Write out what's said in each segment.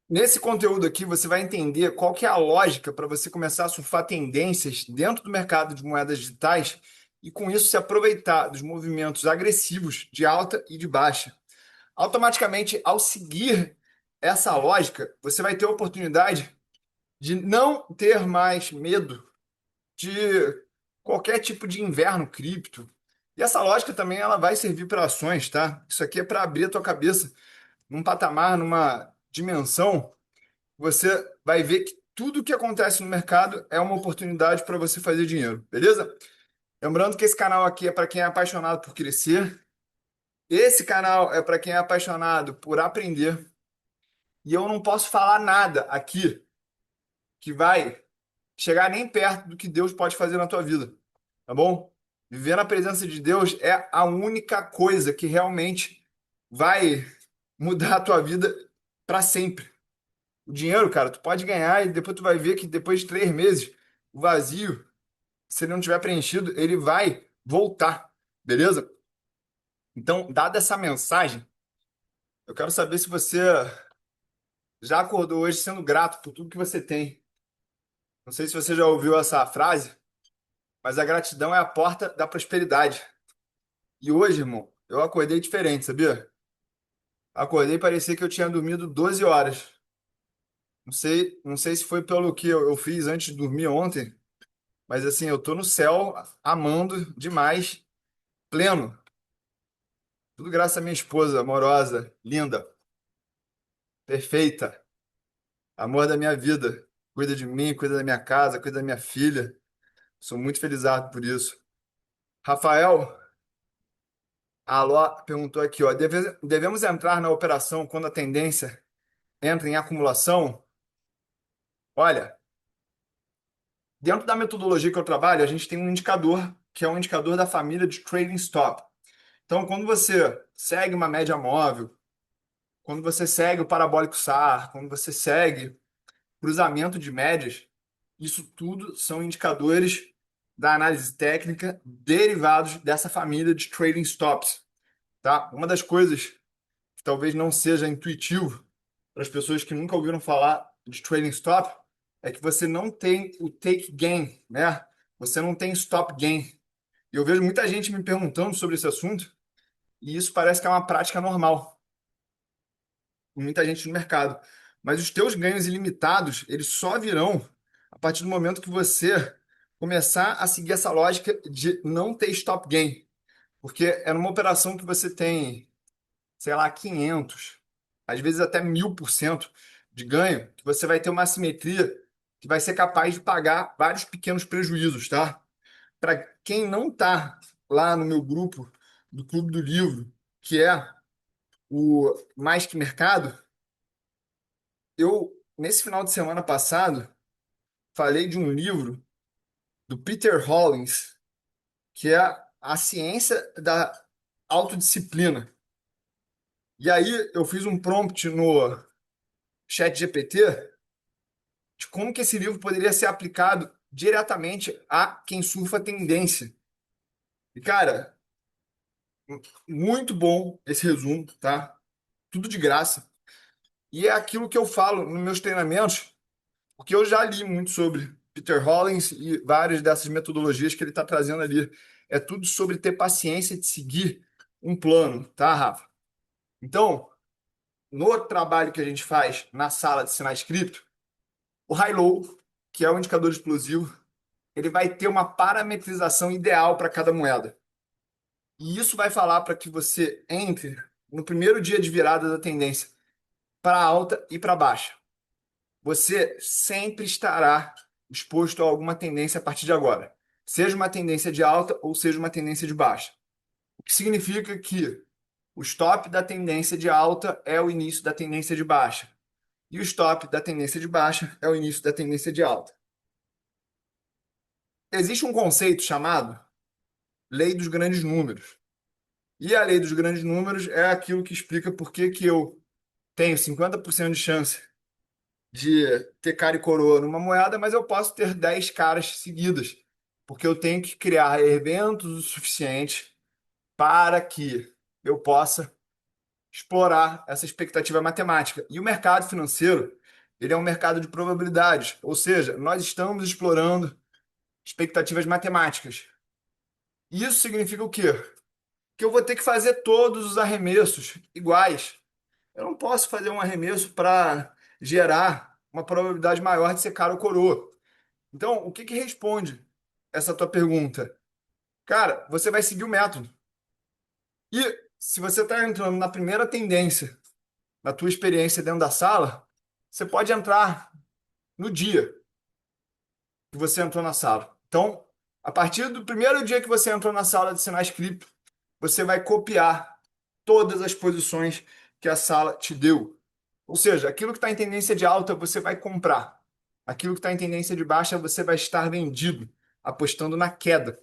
Nesse conteúdo aqui, você vai entender qual que é a lógica para você começar a surfar tendências dentro do mercado de moedas digitais e, com isso, se aproveitar dos movimentos agressivos de alta e de baixa. Automaticamente, ao seguir essa lógica, você vai ter a oportunidade de não ter mais medo de qualquer tipo de inverno cripto. E essa lógica também ela vai servir para ações, tá? Isso aqui é para abrir a tua cabeça num patamar, numa dimensão. Você vai ver que tudo que acontece no mercado é uma oportunidade para você fazer dinheiro, beleza? Lembrando que esse canal aqui é para quem é apaixonado por crescer, esse canal é para quem é apaixonado por aprender, e eu não posso falar nada aqui que vai chegar nem perto do que Deus pode fazer na tua vida, tá bom? Viver na presença de Deus é a única coisa que realmente vai mudar a tua vida para sempre. O dinheiro, cara, tu pode ganhar e depois tu vai ver que depois de 3 meses, o vazio, se ele não tiver preenchido, ele vai voltar, beleza? Então, dada essa mensagem, eu quero saber se você já acordou hoje sendo grato por tudo que você tem. Não sei se você já ouviu essa frase, mas a gratidão é a porta da prosperidade. E hoje, irmão, eu acordei diferente, sabia? Acordei e parecia que eu tinha dormido 12 horas. Não sei se foi pelo que eu fiz antes de dormir ontem, mas assim, eu tô no céu amando demais, pleno. Tudo graças à minha esposa, amorosa, linda, perfeita, amor da minha vida. Cuida de mim, cuida da minha casa, cuida da minha filha. Sou muito felizardo por isso. Rafael, a Aló perguntou aqui, ó, devemos entrar na operação quando a tendência entra em acumulação? Olha, dentro da metodologia que eu trabalho, a gente tem um indicador, que é um indicador da família de trading stop. Então, quando você segue uma média móvel, quando você segue o parabólico SAR, quando você segue cruzamento de médias, isso tudo são indicadores da análise técnica derivados dessa família de trading stops, tá? Uma das coisas que talvez não seja intuitivo para as pessoas que nunca ouviram falar de trading stop é que você não tem o take gain, né? Você não tem stop gain. E eu vejo muita gente me perguntando sobre esse assunto e isso parece que é uma prática normal, muita gente no mercado. Mas os teus ganhos ilimitados, eles só virão a partir do momento que você começar a seguir essa lógica de não ter stop gain. Porque é numa operação que você tem, sei lá, 500, às vezes até 1000% de ganho, que você vai ter uma assimetria que vai ser capaz de pagar vários pequenos prejuízos, tá? Para quem não tá lá no meu grupo do Clube do Livro, que é o Mais Que Mercado, eu, nesse final de semana passado, falei de um livro do Peter Hollins, que é A Ciência da Autodisciplina. E aí eu fiz um prompt no chat GPT de como que esse livro poderia ser aplicado diretamente a quem surfa tendência. E, cara, muito bom esse resumo, tá? Tudo de graça. E é aquilo que eu falo nos meus treinamentos, porque eu já li muito sobre Peter Hollins e várias dessas metodologias que ele está trazendo ali. É tudo sobre ter paciência de seguir um plano, tá, Rafa? Então, no trabalho que a gente faz na sala de sinais cripto, o high-low, que é o indicador explosivo, ele vai ter uma parametrização ideal para cada moeda. E isso vai falar para que você entre no primeiro dia de virada da tendência para alta e para baixa. Você sempre estará exposto a alguma tendência a partir de agora, seja uma tendência de alta ou seja uma tendência de baixa. O que significa que o stop da tendência de alta é o início da tendência de baixa, e o stop da tendência de baixa é o início da tendência de alta. Existe um conceito chamado lei dos grandes números. E a lei dos grandes números é aquilo que explica por que que eu tenho 50% de chance de ter cara e coroa numa moeda, mas eu posso ter 10 caras seguidas, porque eu tenho que criar eventos o suficiente para que eu possa explorar essa expectativa matemática. E o mercado financeiro, ele é um mercado de probabilidades, ou seja, nós estamos explorando expectativas matemáticas. Isso significa o quê? Que eu vou ter que fazer todos os arremessos iguais. Eu não posso fazer um arremesso para gerar uma probabilidade maior de ser cara ou coroa. Então, o que que responde essa tua pergunta? Cara, você vai seguir o método. E se você está entrando na primeira tendência, na tua experiência dentro da sala, você pode entrar no dia que você entrou na sala. Então, a partir do primeiro dia que você entrou na sala de sinais cripto, você vai copiar todas as posições que a sala te deu. Ou seja, aquilo que está em tendência de alta, você vai comprar. Aquilo que está em tendência de baixa, você vai estar vendido, apostando na queda.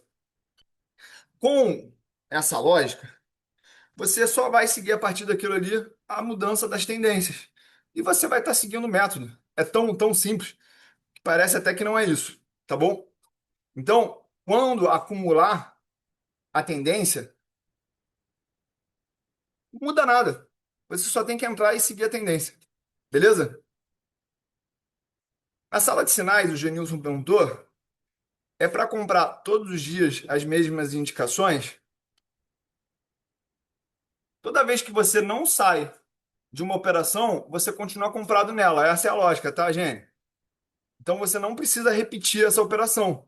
Com essa lógica, você só vai seguir a partir daquilo ali a mudança das tendências. E você vai estar seguindo o método. É tão simples que parece até que não é isso, tá bom? Então, quando acumular a tendência, não muda nada. Você só tem que entrar e seguir a tendência. Beleza? Na sala de sinais, o Genilson perguntou, é para comprar todos os dias as mesmas indicações? Toda vez que você não sai de uma operação, você continua comprado nela. Essa é a lógica, tá, gente? Então você não precisa repetir essa operação,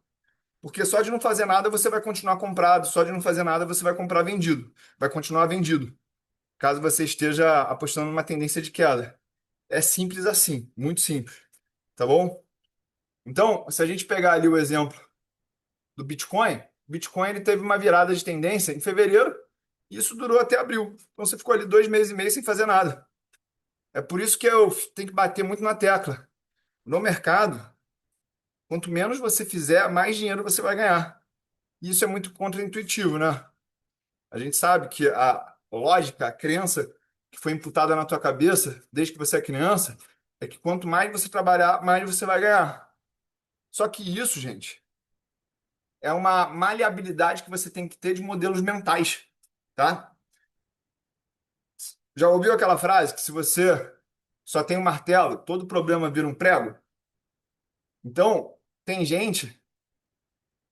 porque só de não fazer nada você vai continuar comprado, só de não fazer nada você vai comprar vendido, vai continuar vendido, caso você esteja apostando numa tendência de queda. É simples assim, muito simples, tá bom? Então, se a gente pegar ali o exemplo do Bitcoin, o Bitcoin ele teve uma virada de tendência em fevereiro e isso durou até abril. Então você ficou ali 2 meses e meio sem fazer nada. É por isso que eu tenho que bater muito na tecla. No mercado, quanto menos você fizer, mais dinheiro você vai ganhar. E isso é muito contraintuitivo, né? A gente sabe que a lógica, a crença que foi imputada na tua cabeça desde que você é criança é que quanto mais você trabalhar, mais você vai ganhar. Só que isso, gente, é uma maleabilidade que você tem que ter de modelos mentais, tá? Já ouviu aquela frase que se você só tem um martelo, todo problema vira um prego? Então, tem gente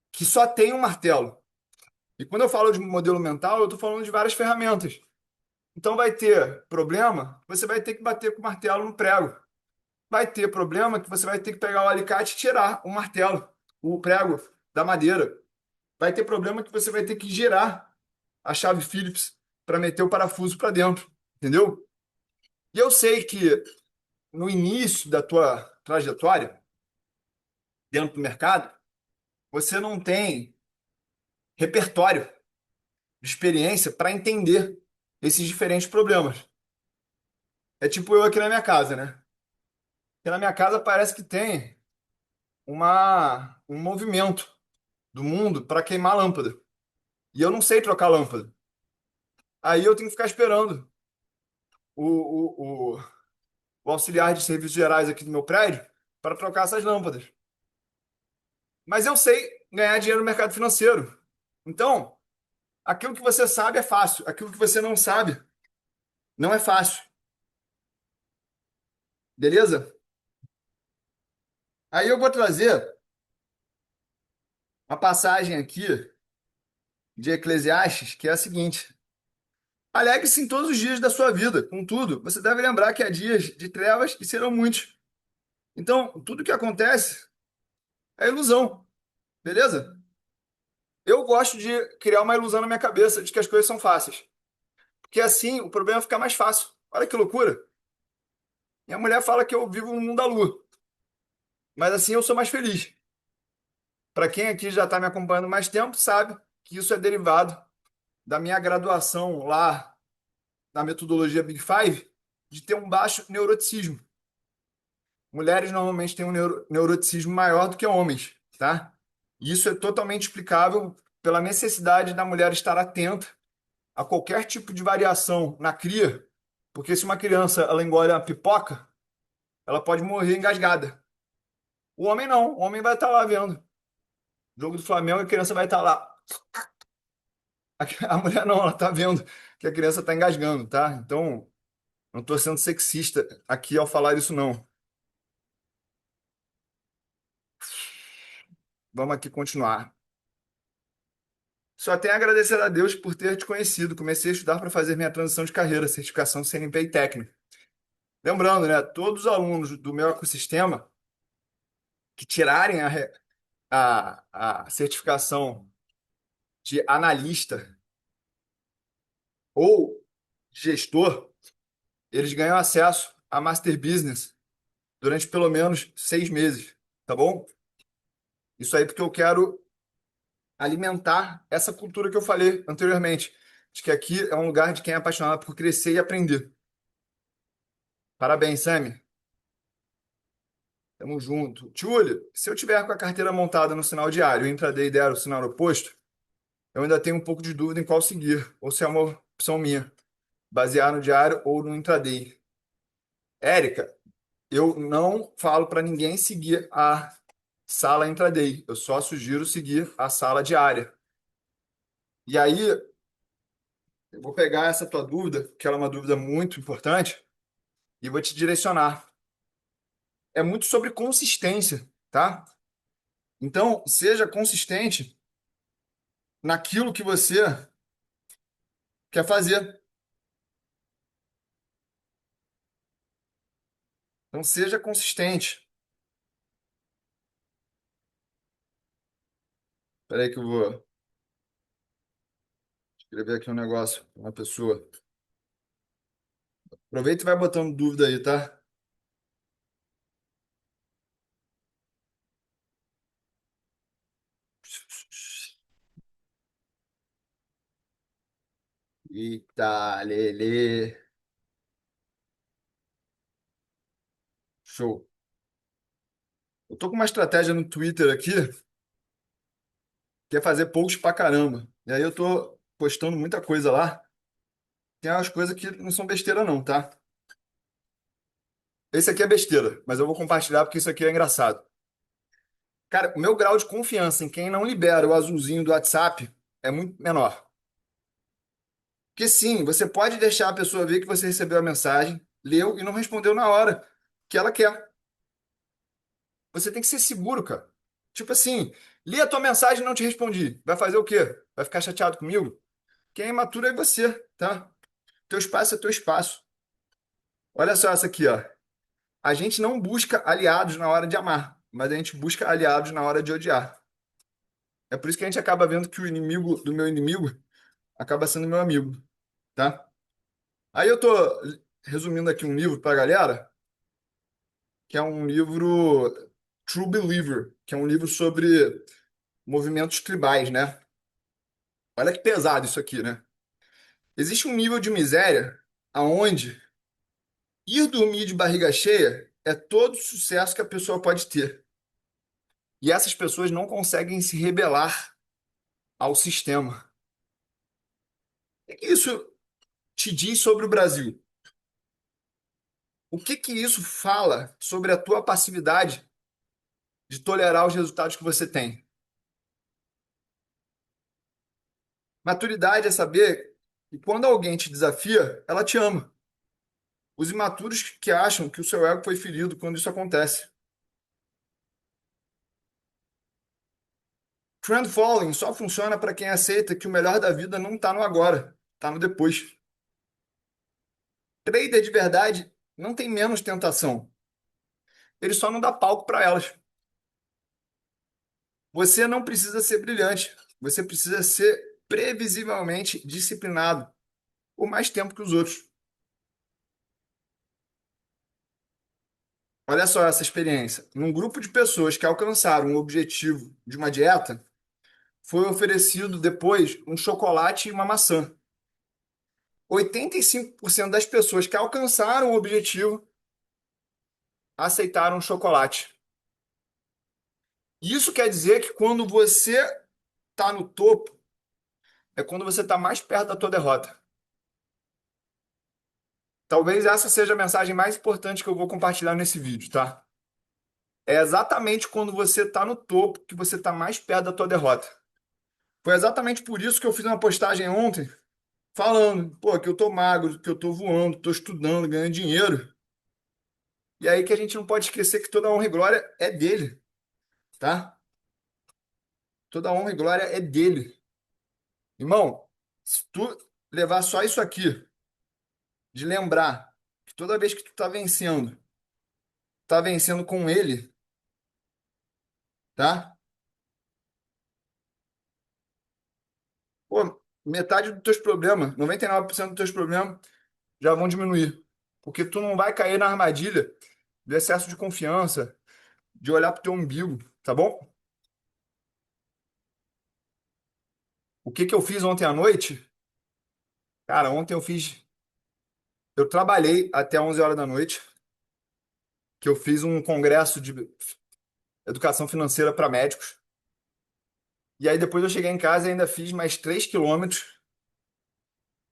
que só tem um martelo. E quando eu falo de modelo mental, eu estou falando de várias ferramentas. Então vai ter problema, você vai ter que bater com o martelo no prego. Vai ter problema que você vai ter que pegar o alicate e tirar o martelo, o prego da madeira. Vai ter problema que você vai ter que girar a chave Phillips para meter o parafuso para dentro, entendeu? E eu sei que no início da tua trajetória dentro do mercado, você não tem repertório de experiência para entender esses diferentes problemas. É tipo eu aqui na minha casa, né? Aqui na minha casa parece que tem um movimento do mundo para queimar lâmpada. E eu não sei trocar lâmpada. Aí eu tenho que ficar esperando o, o, o, o auxiliar de serviços gerais aqui do meu prédio para trocar essas lâmpadas. Mas eu sei ganhar dinheiro no mercado financeiro. Então, aquilo que você sabe é fácil. Aquilo que você não sabe não é fácil. Beleza? Aí eu vou trazer uma passagem aqui de Eclesiastes, que é a seguinte: alegre-se em todos os dias da sua vida. Contudo, você deve lembrar que há dias de trevas e serão muitos. Então, tudo que acontece é ilusão. Beleza? Eu gosto de criar uma ilusão na minha cabeça de que as coisas são fáceis. Porque assim o problema fica mais fácil. Olha que loucura. Minha mulher fala que eu vivo no mundo da lua. Mas assim eu sou mais feliz. Para quem aqui já está me acompanhando mais tempo, sabe que isso é derivado da minha graduação lá na metodologia Big Five, de ter um baixo neuroticismo. Mulheres normalmente têm um neuroticismo maior do que homens, tá? E isso é totalmente explicável pela necessidade da mulher estar atenta a qualquer tipo de variação na cria, porque se uma criança ela engole uma pipoca, ela pode morrer engasgada. O homem não, o homem vai estar lá vendo. Jogo do Flamengo, a criança vai estar lá. A mulher não, ela tá vendo que a criança tá engasgando, tá? Então, não tô sendo sexista aqui ao falar isso, não. Vamos aqui continuar. Só tenho a agradecer a Deus por ter te conhecido. Comecei a estudar para fazer minha transição de carreira, certificação CNPq técnica. Lembrando, né, todos os alunos do meu ecossistema que tirarem a certificação de analista ou gestor, eles ganham acesso a Master Business durante pelo menos 6 meses, tá bom? Isso aí porque eu quero alimentar essa cultura que eu falei anteriormente, de que aqui é um lugar de quem é apaixonado por crescer e aprender. Parabéns, Sammy. Tamo junto. Túlio, se eu tiver com a carteira montada no sinal diário e o intraday der o sinal oposto, eu ainda tenho um pouco de dúvida em qual seguir, ou se é uma opção minha, basear no diário ou no intraday. Érica, eu não falo para ninguém seguir a sala intraday. Eu só sugiro seguir a sala diária. E aí, eu vou pegar essa tua dúvida, que ela é uma dúvida muito importante, e vou te direcionar. É muito sobre consistência, tá? Então, seja consistente naquilo que você quer fazer. Então, seja consistente. Espera aí que eu vou escrever aqui um negócio para uma pessoa. Aproveita e vai botando dúvida aí, tá? Eita, Lele. Show. Eu tô com uma estratégia no Twitter aqui, que é fazer post pra caramba. E aí eu tô postando muita coisa lá. Tem umas coisas que não são besteira não, tá? Esse aqui é besteira, mas eu vou compartilhar porque isso aqui é engraçado. Cara, o meu grau de confiança em quem não libera o azulzinho do WhatsApp é muito menor. Porque sim, você pode deixar a pessoa ver que você recebeu a mensagem, leu e não respondeu na hora que ela quer. Você tem que ser seguro, cara. Tipo assim, li a tua mensagem e não te respondi. Vai fazer o quê? Vai ficar chateado comigo? Quem é imaturo é você, tá? Teu espaço é teu espaço. Olha só essa aqui, ó. A gente não busca aliados na hora de amar, mas a gente busca aliados na hora de odiar. É por isso que a gente acaba vendo que o inimigo do meu inimigo acaba sendo meu amigo, tá? Aí eu tô resumindo aqui um livro pra galera, que é um livro True Believer, que é um livro sobre movimentos tribais, né? Olha que pesado isso aqui, né? Existe um nível de miséria aonde ir dormir de barriga cheia é todo o sucesso que a pessoa pode ter. E essas pessoas não conseguem se rebelar ao sistema. O que isso te diz sobre o Brasil? O que que isso fala sobre a tua passividade de tolerar os resultados que você tem? Maturidade é saber que quando alguém te desafia, ela te ama. Os imaturos que acham que o seu ego foi ferido quando isso acontece. Trend following só funciona para quem aceita que o melhor da vida não está no agora, está no depois. Trader de verdade não tem menos tentação. Ele só não dá palco para elas. Você não precisa ser brilhante. Você precisa ser previsivelmente disciplinado por mais tempo que os outros. Olha só essa experiência. Num grupo de pessoas que alcançaram o objetivo de uma dieta, foi oferecido depois um chocolate e uma maçã. 85% das pessoas que alcançaram o objetivo aceitaram o chocolate. Isso quer dizer que quando você está no topo, é quando você está mais perto da tua derrota. Talvez essa seja a mensagem mais importante que eu vou compartilhar nesse vídeo, tá? É exatamente quando você está no topo que você está mais perto da tua derrota. Foi exatamente por isso que eu fiz uma postagem ontem falando, pô, que eu tô magro, que eu tô voando, tô estudando, ganhando dinheiro. E aí que a gente não pode esquecer que toda honra e glória é dele, tá? Toda honra e glória é dele. Irmão, se tu levar só isso aqui, de lembrar que toda vez que tu tá vencendo com ele, tá? Pô, metade dos teus problemas, 99% dos teus problemas já vão diminuir. Porque tu não vai cair na armadilha do excesso de confiança, de olhar pro teu umbigo, tá bom? O que que eu fiz ontem à noite? Cara, ontem eu trabalhei até 11 horas da noite, que eu fiz um congresso de educação financeira para médicos. E aí depois eu cheguei em casa e ainda fiz mais 3 quilômetros.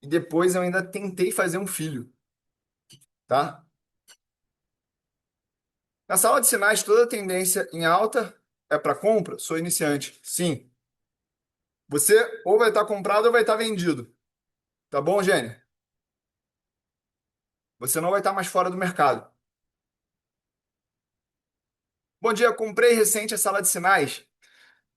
E depois eu ainda tentei fazer um filho, tá? Na sala de sinais, toda tendência em alta é para compra? Sou iniciante. Sim. Você ou vai estar comprado ou vai estar vendido. Tá bom, Gênio? Você não vai estar mais fora do mercado. Bom dia, comprei recente a sala de sinais.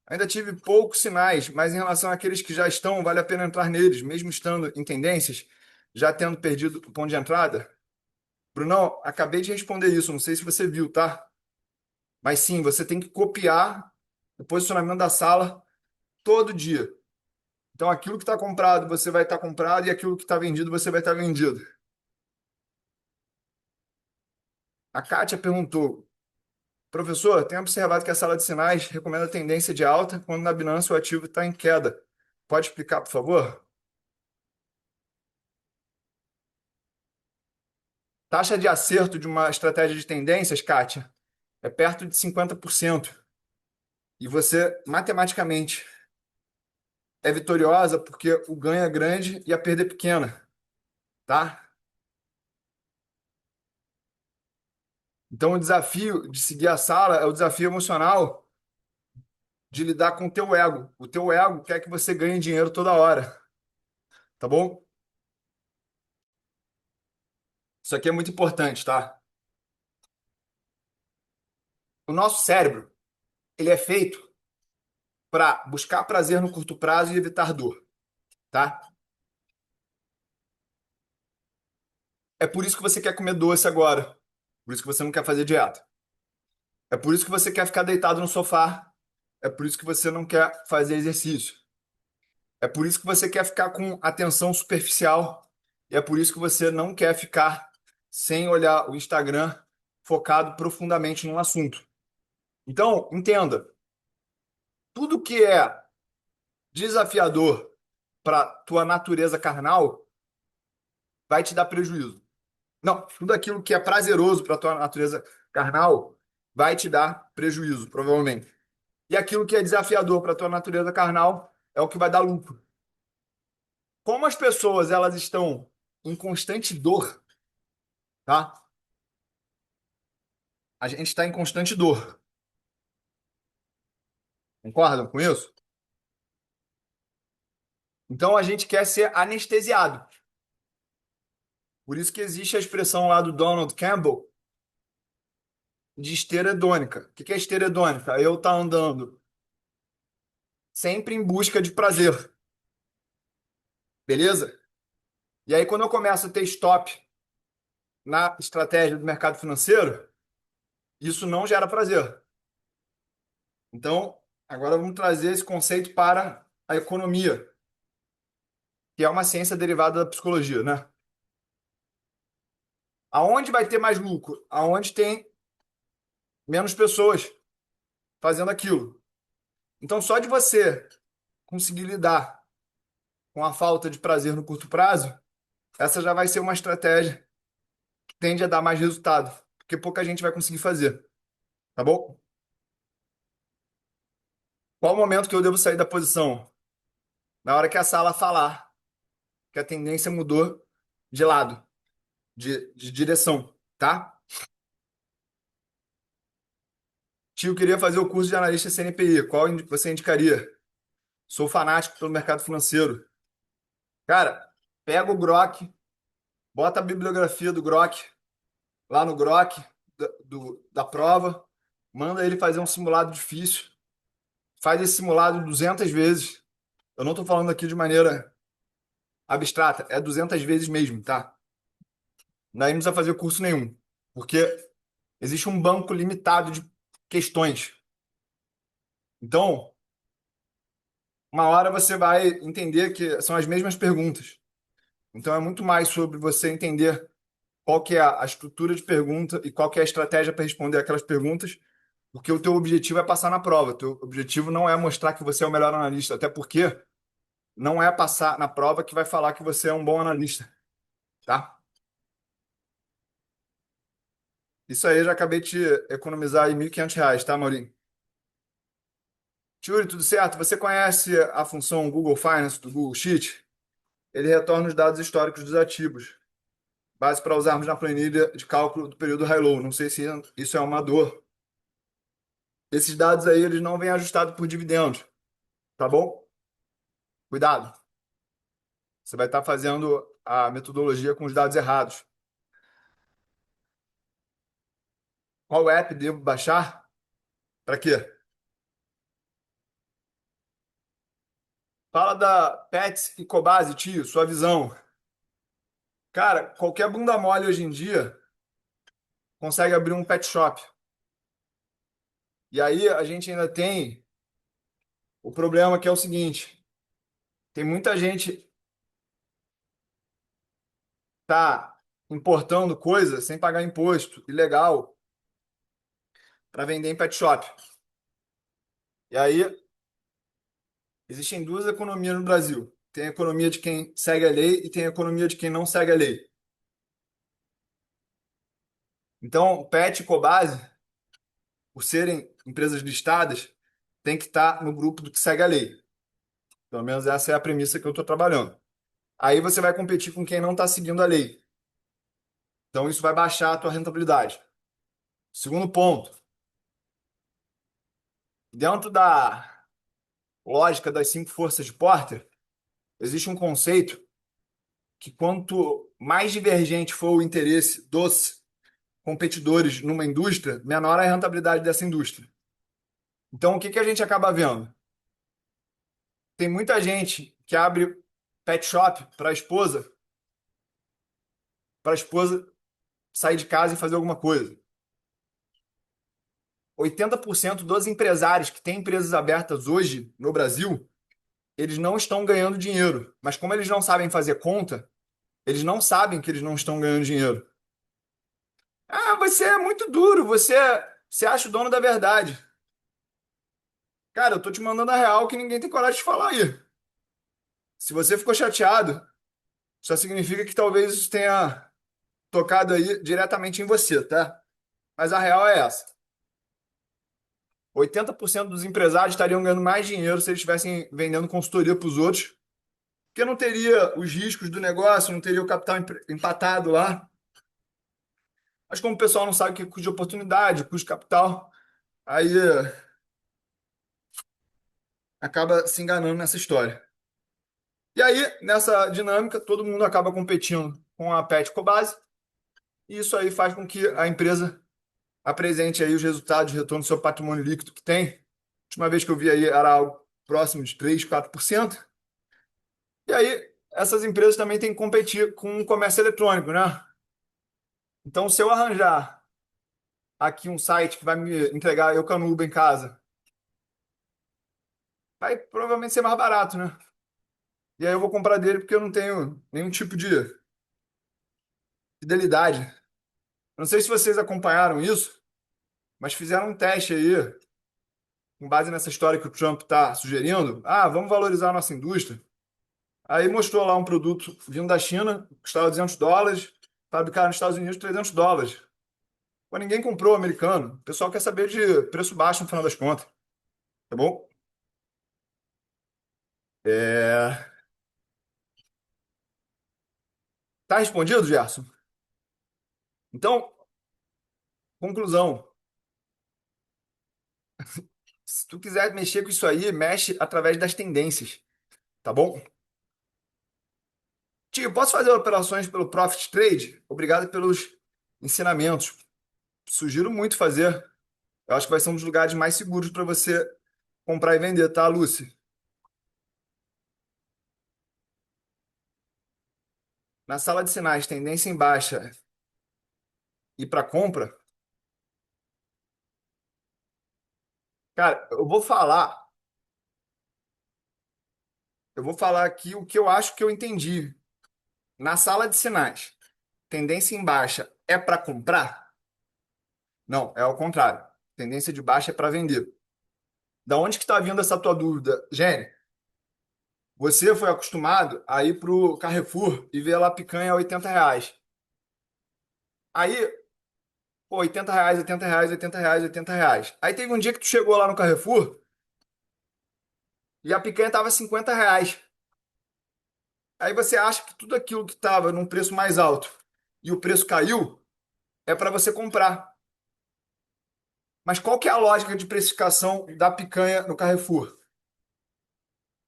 Ainda tive poucos sinais, mas em relação àqueles que já estão, vale a pena entrar neles, mesmo estando em tendências, já tendo perdido o ponto de entrada? Brunão, acabei de responder isso, não sei se você viu, tá? Mas sim, você tem que copiar o posicionamento da sala todo dia. Então, aquilo que está comprado, você vai estar comprado, e aquilo que está vendido, você vai estar vendido. A Kátia perguntou: professor, tenho observado que a sala de sinais recomenda tendência de alta quando na Binance o ativo está em queda. Pode explicar, por favor? Taxa de acerto de uma estratégia de tendências, Kátia, é perto de 50%. E você, matematicamente, é vitoriosa porque o ganho é grande e a perda é pequena, tá? Então, o desafio de seguir a sala é o desafio emocional de lidar com o teu ego. O teu ego quer que você ganhe dinheiro toda hora, tá bom? Isso aqui é muito importante, tá? O nosso cérebro, ele é feito para buscar prazer no curto prazo e evitar dor, tá? É por isso que você quer comer doce agora. Por isso que você não quer fazer dieta. É por isso que você quer ficar deitado no sofá. É por isso que você não quer fazer exercício. É por isso que você quer ficar com atenção superficial. E é por isso que você não quer ficar sem olhar o Instagram focado profundamente num assunto. Então, entenda, tudo que é desafiador para tua natureza carnal vai te dar prejuízo. Não, tudo aquilo que é prazeroso para tua natureza carnal vai te dar prejuízo, provavelmente. E aquilo que é desafiador para tua natureza carnal é o que vai dar lucro. Como as pessoas elas estão em constante dor, tá? A gente está em constante dor. Concordam com isso? Então a gente quer ser anestesiado. Por isso que existe a expressão lá do Donald Campbell de esteira hedônica. O que é esteira hedônica? Eu tá andando sempre em busca de prazer, beleza? E aí quando eu começo a ter stop na estratégia do mercado financeiro, isso não gera prazer. Então, agora vamos trazer esse conceito para a economia, que é uma ciência derivada da psicologia, né? Aonde vai ter mais lucro? Aonde tem menos pessoas fazendo aquilo. Então, só de você conseguir lidar com a falta de prazer no curto prazo, essa já vai ser uma estratégia que tende a dar mais resultado, porque pouca gente vai conseguir fazer, tá bom? Qual o momento que eu devo sair da posição? Na hora que a sala falar que a tendência mudou de lado, de direção, tá? Tio, queria fazer o curso de analista CNPI. Qual você indicaria? Sou fanático pelo mercado financeiro. Cara, pega o Grok, bota a bibliografia do Grok lá no Grok da prova, manda ele fazer um simulado difícil, faz esse simulado 200 vezes. Eu não estou falando aqui de maneira abstrata, é 200 vezes mesmo, tá? Daí não precisa fazer curso nenhum, porque existe um banco limitado de questões. Então, uma hora você vai entender que são as mesmas perguntas. Então, é muito mais sobre você entender qual que é a estrutura de pergunta e qual que é a estratégia para responder aquelas perguntas, porque o teu objetivo é passar na prova. O teu objetivo não é mostrar que você é o melhor analista, até porque não é passar na prova que vai falar que você é um bom analista, tá? Isso aí eu já acabei de economizar aí R$ 1.500, tá, Maurinho? Yuri, tudo certo? Você conhece a função Google Finance do Google Sheet? Ele retorna os dados históricos dos ativos, base para usarmos na planilha de cálculo do período high-low. Não sei se isso é uma dor. Esses dados aí, eles não vêm ajustados por dividendos, tá bom? Cuidado. Você vai estar fazendo a metodologia com os dados errados. Qual app devo baixar? Para quê? Fala da Pets e Cobase, tio, sua visão. Cara, qualquer bunda mole hoje em dia consegue abrir um pet shop. E aí a gente ainda tem o problema que é o seguinte: tem muita gente tá importando coisa sem pagar imposto, ilegal, para vender em pet shop. E aí existem duas economias no Brasil. Tem a economia de quem segue a lei e tem a economia de quem não segue a lei. Então, Pet e Cobase, por serem empresas listadas, tem que estar no grupo do que segue a lei. Pelo menos essa é a premissa que eu estou trabalhando. Aí você vai competir com quem não está seguindo a lei. Então, isso vai baixar a tua rentabilidade. Segundo ponto, dentro da lógica das cinco forças de Porter, existe um conceito que quanto mais divergente for o interesse dos competidores numa indústria, menor a rentabilidade dessa indústria. Então, o que que a gente acaba vendo? Tem muita gente que abre pet shop para a esposa sair de casa e fazer alguma coisa. 80% dos empresários que têm empresas abertas hoje no Brasil, eles não estão ganhando dinheiro. Mas como eles não sabem fazer conta, eles não sabem que eles não estão ganhando dinheiro. Ah, você é muito duro, você acha o dono da verdade. Cara, eu tô te mandando a real que ninguém tem coragem de falar aí. Se você ficou chateado, só significa que talvez isso tenha tocado aí diretamente em você, tá? Mas a real é essa. 80% dos empresários estariam ganhando mais dinheiro se eles estivessem vendendo consultoria para os outros, porque não teria os riscos do negócio, não teria o capital empatado lá. Mas como o pessoal não sabe o que é custo de oportunidade, custo de capital, aí acaba se enganando nessa história. E aí, nessa dinâmica, todo mundo acaba competindo com a Pet Cobase, e isso aí faz com que a empresa apresente aí os resultados de retorno do seu patrimônio líquido que tem. A última vez que eu vi aí era algo próximo de 3, 4%. E aí, essas empresas também têm que competir com o comércio eletrônico, né? Então, se eu arranjar aqui um site que vai me entregar Eucanuba em casa, vai provavelmente ser mais barato, né? E aí eu vou comprar dele porque eu não tenho nenhum tipo de fidelidade. Não sei se vocês acompanharam isso, mas fizeram um teste aí, com base nessa história que o Trump está sugerindo. Ah, vamos valorizar a nossa indústria. Aí mostrou lá um produto vindo da China, custava US$ 200, fabricado nos Estados Unidos, US$ 300. Pô, ninguém comprou americano. O pessoal quer saber de preço baixo no final das contas, tá bom? É... Tá respondido, Gerson? Então, conclusão. Se tu quiser mexer com isso aí, mexe através das tendências, tá bom? Tio, posso fazer operações pelo Profit Trade? Obrigado pelos ensinamentos. Sugiro muito fazer. Eu acho que vai ser um dos lugares mais seguros para você comprar e vender, tá, Lúcio? Na sala de sinais, tendência em baixa e para compra, cara, eu vou falar aqui o que eu acho que eu entendi. Na sala de sinais, tendência em baixa é para comprar? Não, é ao contrário. Tendência de baixa é para vender. Da onde que está vindo essa tua dúvida, Jenny? Você foi acostumado a ir para o Carrefour e ver lá picanha a R$ 80. Aí, pô, R$ 80, R$ 80, R$ 80, R$ 80. Aí teve um dia que tu chegou lá no Carrefour e a picanha tava R$ 50. Aí você acha que tudo aquilo que estava num preço mais alto e o preço caiu é para você comprar. Mas qual que é a lógica de precificação da picanha no Carrefour?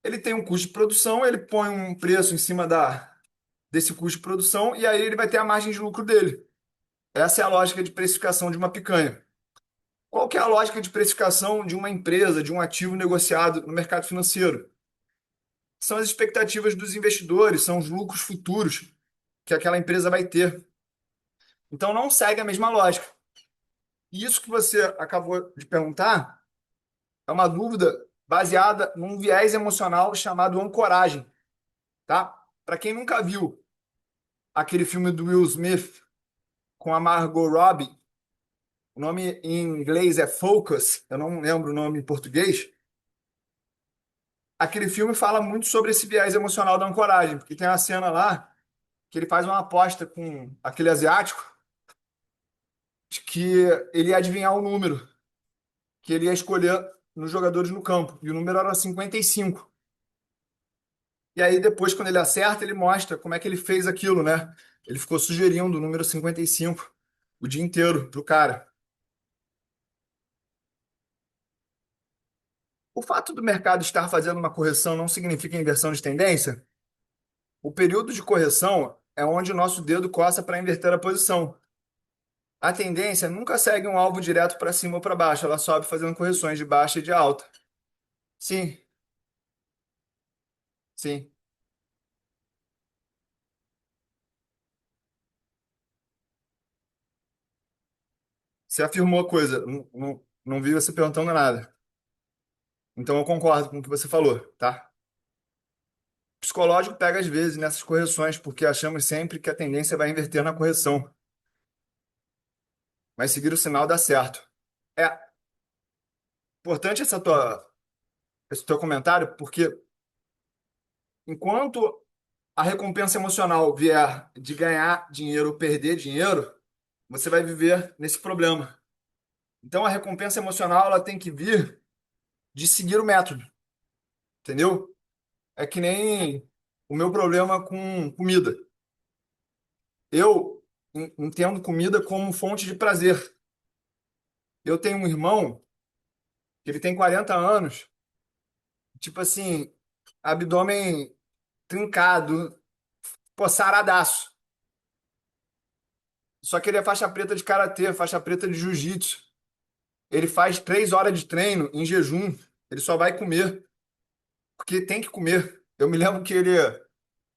Ele tem um custo de produção, ele põe um preço em cima desse custo de produção e aí ele vai ter a margem de lucro dele. Essa é a lógica de precificação de uma picanha. Qual que é a lógica de precificação de uma empresa, de um ativo negociado no mercado financeiro? São as expectativas dos investidores, são os lucros futuros que aquela empresa vai ter. Então não segue a mesma lógica. E isso que você acabou de perguntar é uma dúvida baseada num viés emocional chamado ancoragem, tá? Para quem nunca viu aquele filme do Will Smith com a Margot Robbie, o nome em inglês é Focus, eu não lembro o nome em português. Aquele filme fala muito sobre esse viés emocional da ancoragem, porque tem uma cena lá que ele faz uma aposta com aquele asiático de que ele ia adivinhar o número que ele ia escolher nos jogadores no campo, e o número era 55. E aí depois, quando ele acerta, ele mostra como é que ele fez aquilo, né? Ele ficou sugerindo o número 55 o dia inteiro pro cara. O fato do mercado estar fazendo uma correção não significa inversão de tendência? O período de correção é onde o nosso dedo coça para inverter a posição. A tendência nunca segue um alvo direto para cima ou para baixo, ela sobe fazendo correções de baixa e de alta. Sim, sim. Você afirmou a coisa, não vi você perguntando nada. Então eu concordo com o que você falou, tá? O psicológico pega às vezes nessas correções, porque achamos sempre que a tendência vai inverter na correção, mas seguir o sinal dá certo. É importante esse teu comentário, porque enquanto a recompensa emocional vier de ganhar dinheiro ou perder dinheiro, você vai viver nesse problema. Então a recompensa emocional ela tem que vir de seguir o método, entendeu? É que nem o meu problema com comida. Eu entendo comida como fonte de prazer. Eu tenho um irmão que ele tem 40 anos, tipo assim, abdômen trincado, pô, saradaço. Só que ele é faixa preta de karatê, faixa preta de jiu-jitsu. Ele faz 3 horas de treino em jejum. Ele só vai comer, porque tem que comer. Eu me lembro que ele,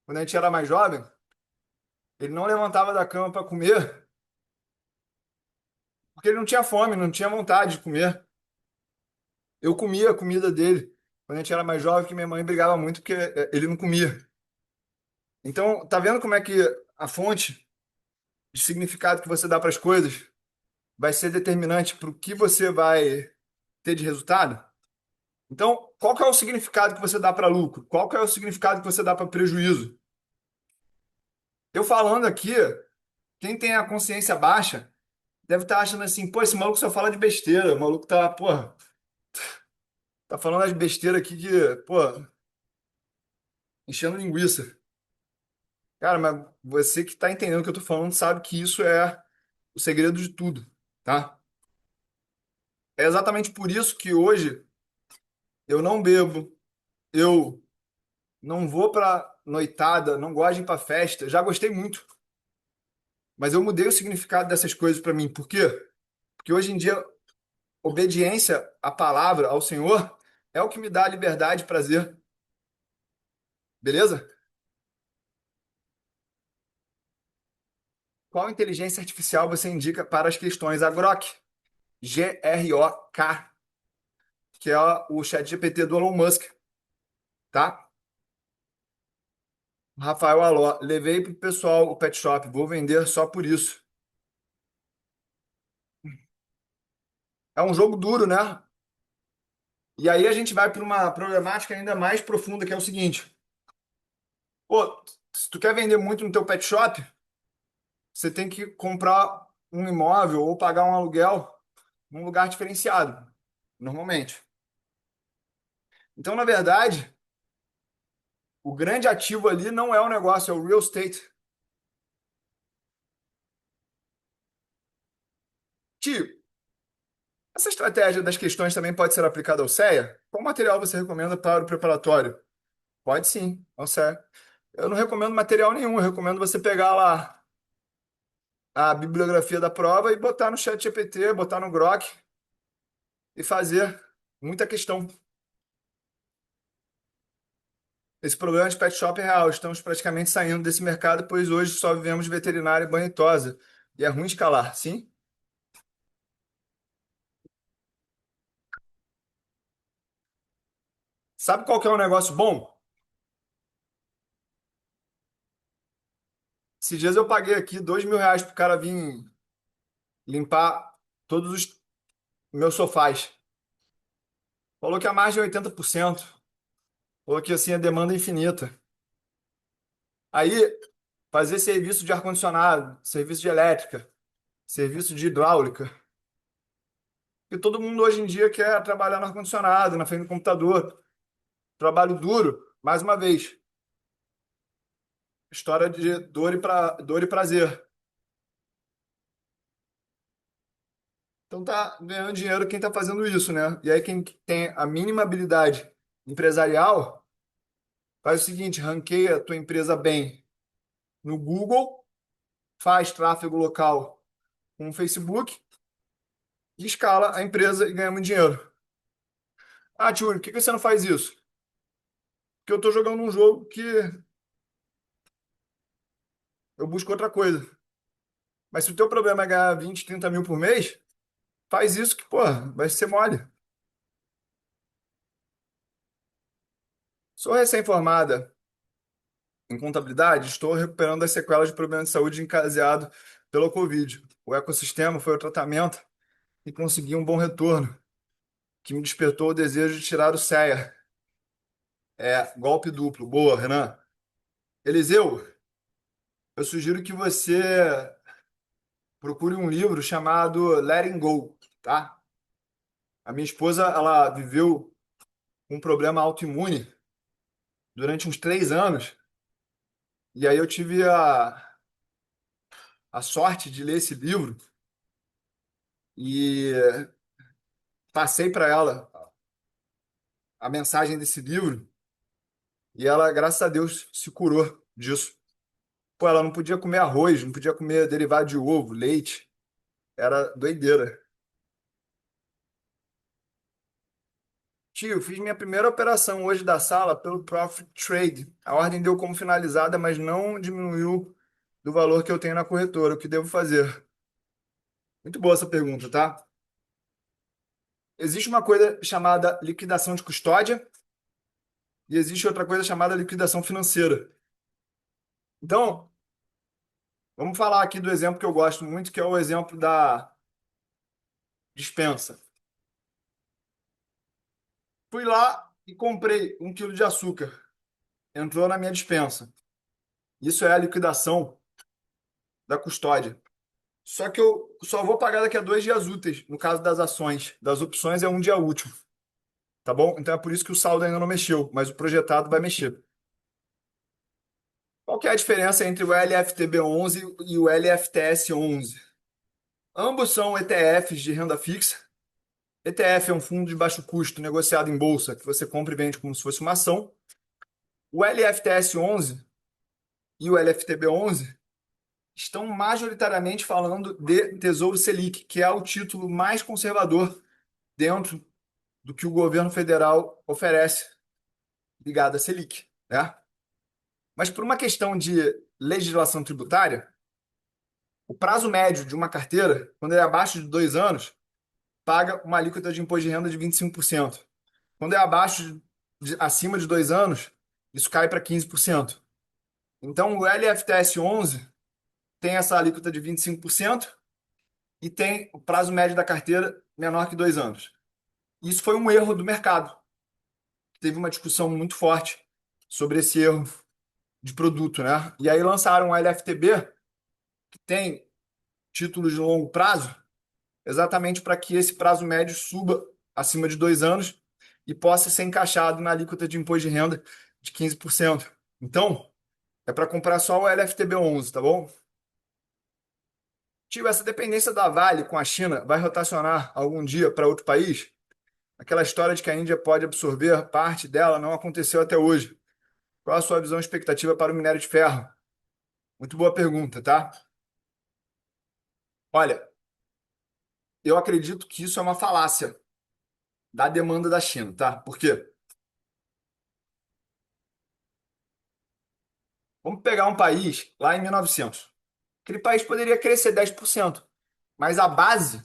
quando a gente era mais jovem, ele não levantava da cama para comer, porque ele não tinha fome, não tinha vontade de comer. Eu comia a comida dele quando a gente era mais jovem, que minha mãe brigava muito porque ele não comia. Então, tá vendo como é que a fonte de significado que você dá para as coisas vai ser determinante para o que você vai ter de resultado? Então, qual que é o significado que você dá para lucro? Qual que é o significado que você dá para prejuízo? Eu falando aqui, quem tem a consciência baixa deve estar achando assim, pô, esse maluco só fala de besteira, o maluco tá, porra, tá falando as besteiras aqui que, pô, enchendo linguiça. Cara, mas você que tá entendendo o que eu tô falando sabe que isso é o segredo de tudo, tá? É exatamente por isso que hoje eu não bebo, eu não vou pra noitada, não gosto de ir pra festa. Já gostei muito, mas eu mudei o significado dessas coisas pra mim. Por quê? Porque hoje em dia, obediência à palavra, ao Senhor, é o que me dá liberdade e prazer. Beleza? Qual inteligência artificial você indica para as questões? A Grok, Grok, que é o chat GPT do Elon Musk, tá? Rafael Aló, levei pro pessoal o pet shop, vou vender só por isso. É um jogo duro, né? E aí a gente vai para uma problemática ainda mais profunda, que é o seguinte: pô, se tu quer vender muito no teu pet shop, você tem que comprar um imóvel ou pagar um aluguel num lugar diferenciado, normalmente. Então, na verdade, o grande ativo ali não é o negócio, é o real estate. Tio, essa estratégia das questões também pode ser aplicada ao CEA? Qual material você recomenda para o preparatório? Pode sim, ao CEA. Eu não recomendo material nenhum, eu recomendo você pegar lá a bibliografia da prova e botar no chat GPT, botar no Grok e fazer muita questão. Esse problema de pet shop é real. Estamos praticamente saindo desse mercado, pois hoje só vivemos de veterinária e banho e tosa. E é ruim escalar, sim? Sabe qual que é um negócio bom? Esses dias eu paguei aqui R$ 2.000 pro cara vir limpar todos os meus sofás. Falou que é mais de 80%. Falou que assim a demanda é infinita. Aí, fazer serviço de ar-condicionado, serviço de elétrica, serviço de hidráulica. E todo mundo hoje em dia quer trabalhar no ar-condicionado, na frente do computador. Trabalho duro, mais uma vez. História de dor e prazer. Então tá ganhando dinheiro quem tá fazendo isso, né? E aí quem tem a mínima habilidade empresarial faz o seguinte, ranqueia a tua empresa bem no Google, faz tráfego local com o Facebook e escala a empresa e ganha muito dinheiro. Ah, tio, por que que você não faz isso? Porque eu tô jogando um jogo que eu busco outra coisa. Mas se o teu problema é ganhar 20, 30 mil por mês, faz isso que, pô, vai ser mole. Sou recém-formada em contabilidade, estou recuperando as sequelas de problemas de saúde encaseado pelo Covid. O ecossistema foi o tratamento e consegui um bom retorno, que me despertou o desejo de tirar o CEA. É, golpe duplo. Boa, Renan. Eliseu, eu sugiro que você procure um livro chamado Letting Go, tá? A minha esposa, ela viveu um problema autoimune durante uns 3 anos, e aí eu tive a sorte de ler esse livro e passei para ela a mensagem desse livro e ela, graças a Deus, se curou disso. Pô, ela não podia comer arroz, não podia comer derivado de ovo, leite, era doideira. Tio, fiz minha primeira operação hoje da sala pelo Profit Trade. A ordem deu como finalizada, mas não diminuiu do valor que eu tenho na corretora. O que devo fazer? Muito boa essa pergunta, tá? Existe uma coisa chamada liquidação de custódia e existe outra coisa chamada liquidação financeira. Então, vamos falar aqui do exemplo que eu gosto muito, que é o exemplo da dispensa. Fui lá e comprei 1 quilo de açúcar. Entrou na minha dispensa. Isso é a liquidação da custódia. Só que eu só vou pagar daqui a 2 dias úteis, no caso das ações. Das opções é um dia útil, tá bom? Então é por isso que o saldo ainda não mexeu, mas o projetado vai mexer. Qual que é a diferença entre o LFTB11 e o LFTS11? Ambos são ETFs de renda fixa ETF é um fundo de baixo custo negociado em bolsa, que você compra e vende como se fosse uma ação. O LFTS 11 e o LFTB 11 estão majoritariamente falando de Tesouro Selic, que é o título mais conservador dentro do que o governo federal oferece ligado à Selic, né? Mas por uma questão de legislação tributária, o prazo médio de uma carteira, quando é abaixo de 2 anos, paga uma alíquota de imposto de renda de 25%. Quando é acima de 2 anos, isso cai para 15%. Então, o LFTS 11 tem essa alíquota de 25% e tem o prazo médio da carteira menor que 2 anos. Isso foi um erro do mercado. Teve uma discussão muito forte sobre esse erro de produto, né? E aí lançaram o LFTB, que tem títulos de longo prazo, exatamente para que esse prazo médio suba acima de 2 anos e possa ser encaixado na alíquota de imposto de renda de 15%. Então, é para comprar só o LFTB 11, tá bom? Tio, essa dependência da Vale com a China vai rotacionar algum dia para outro país? Aquela história de que a Índia pode absorver parte dela não aconteceu até hoje. Qual a sua visão e expectativa para o minério de ferro? Muito boa pergunta, tá? Olha, eu acredito que isso é uma falácia da demanda da China, tá? Por quê? Vamos pegar um país lá em 1900. Aquele país poderia crescer 10%, mas a base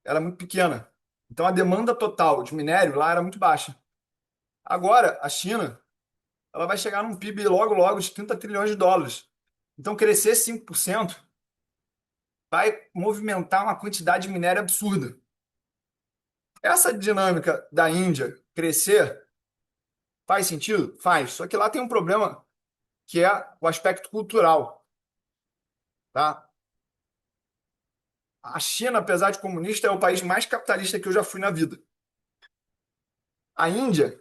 era muito pequena. Então a demanda total de minério lá era muito baixa. Agora, a China, ela vai chegar num PIB logo logo de 30 trilhões de dólares. Então crescer 5% vai movimentar uma quantidade de minério absurda. Essa dinâmica da Índia crescer faz sentido? Faz. Só que lá tem um problema que é o aspecto cultural, tá? A China, apesar de comunista, é o país mais capitalista que eu já fui na vida. A Índia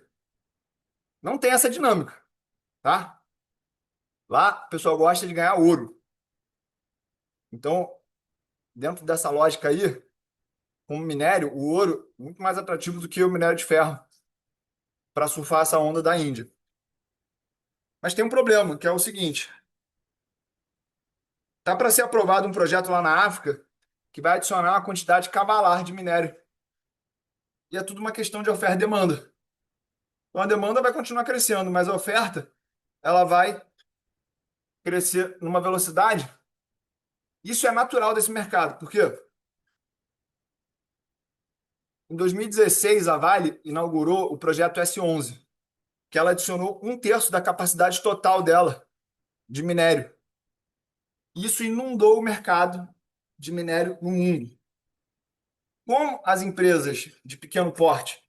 não tem essa dinâmica, tá? Lá, o pessoal gosta de ganhar ouro. Então, dentro dessa lógica aí, como minério, o ouro é muito mais atrativo do que o minério de ferro para surfar essa onda da Índia. Mas tem um problema, que é o seguinte: tá para ser aprovado um projeto lá na África que vai adicionar uma quantidade cavalar de minério. E é tudo uma questão de oferta e demanda. Então a demanda vai continuar crescendo, mas a oferta ela vai crescer numa velocidade. Isso é natural desse mercado, porque em 2016 a Vale inaugurou o projeto S11, que ela adicionou 1/3 da capacidade total dela de minério. Isso inundou o mercado de minério no mundo. Como as empresas de pequeno porte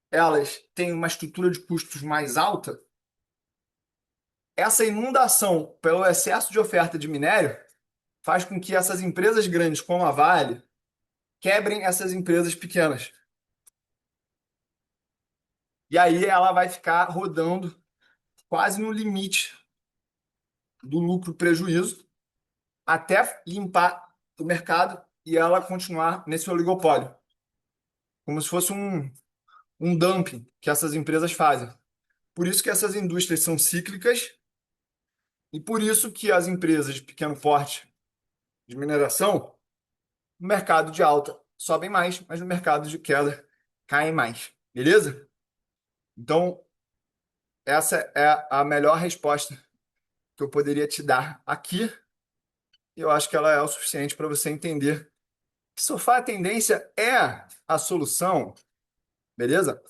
elas têm uma estrutura de custos mais alta, essa inundação pelo excesso de oferta de minério faz com que essas empresas grandes, como a Vale, quebrem essas empresas pequenas. E aí ela vai ficar rodando quase no limite do lucro-prejuízo até limpar o mercado e ela continuar nesse oligopólio, como se fosse um dumping que essas empresas fazem. Por isso que essas indústrias são cíclicas e por isso que as empresas de pequeno porte de mineração, no mercado de alta sobem mais, mas no mercado de queda caem mais. Beleza? Então, essa é a melhor resposta que eu poderia te dar aqui. E eu acho que ela é o suficiente para você entender que sofá a tendência é a solução. Beleza?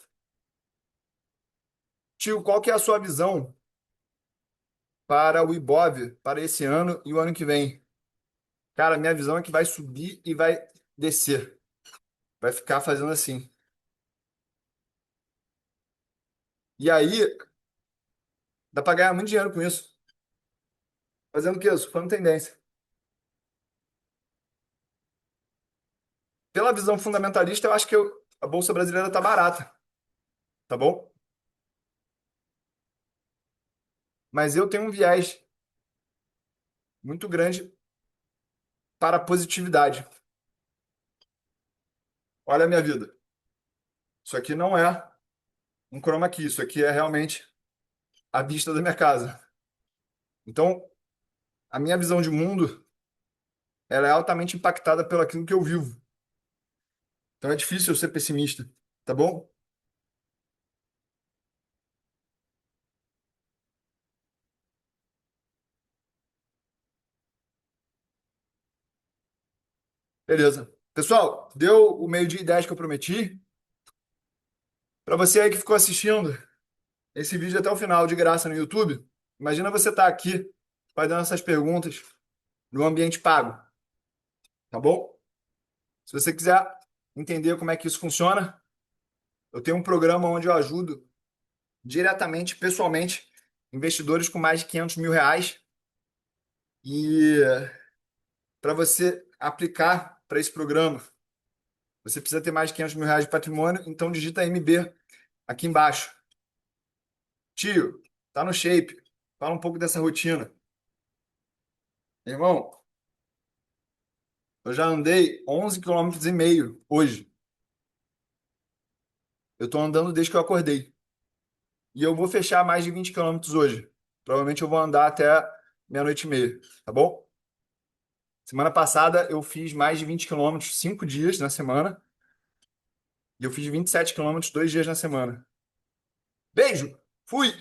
Tio, qual que é a sua visão para o Ibov para esse ano e o ano que vem? Cara, minha visão é que vai subir e vai descer. Vai ficar fazendo assim. E aí, dá para ganhar muito dinheiro com isso. Fazendo o quê? Surfando tendência. Pela visão fundamentalista, eu acho que a Bolsa Brasileira tá barata, tá bom? Mas eu tenho um viés muito grande para a positividade. Olha a minha vida. Isso aqui não é um chroma key, isso aqui é realmente a vista da minha casa. Então, a minha visão de mundo, ela é altamente impactada pelo aquilo que eu vivo. Então é difícil eu ser pessimista, tá bom? Beleza. Pessoal, deu o meio-dia e 10 que eu prometi. Para você aí que ficou assistindo esse vídeo até o final de graça no YouTube, imagina você estar aqui fazendo essas perguntas no ambiente pago, tá bom? Se você quiser entender como é que isso funciona, eu tenho um programa onde eu ajudo diretamente, pessoalmente, investidores com mais de R$ 500 mil. E para você aplicar para esse programa, você precisa ter mais de R$ 500 mil de patrimônio, então digita MB aqui embaixo. Tio, tá no shape. Fala um pouco dessa rotina. Irmão, eu já andei 11,5 km hoje. Eu tô andando desde que eu acordei. E eu vou fechar mais de 20 km hoje. Provavelmente eu vou andar até meia-noite e meia, tá bom? Semana passada eu fiz mais de 20 km 5 dias na semana. E eu fiz 27 km 2 dias na semana. Beijo! Fui!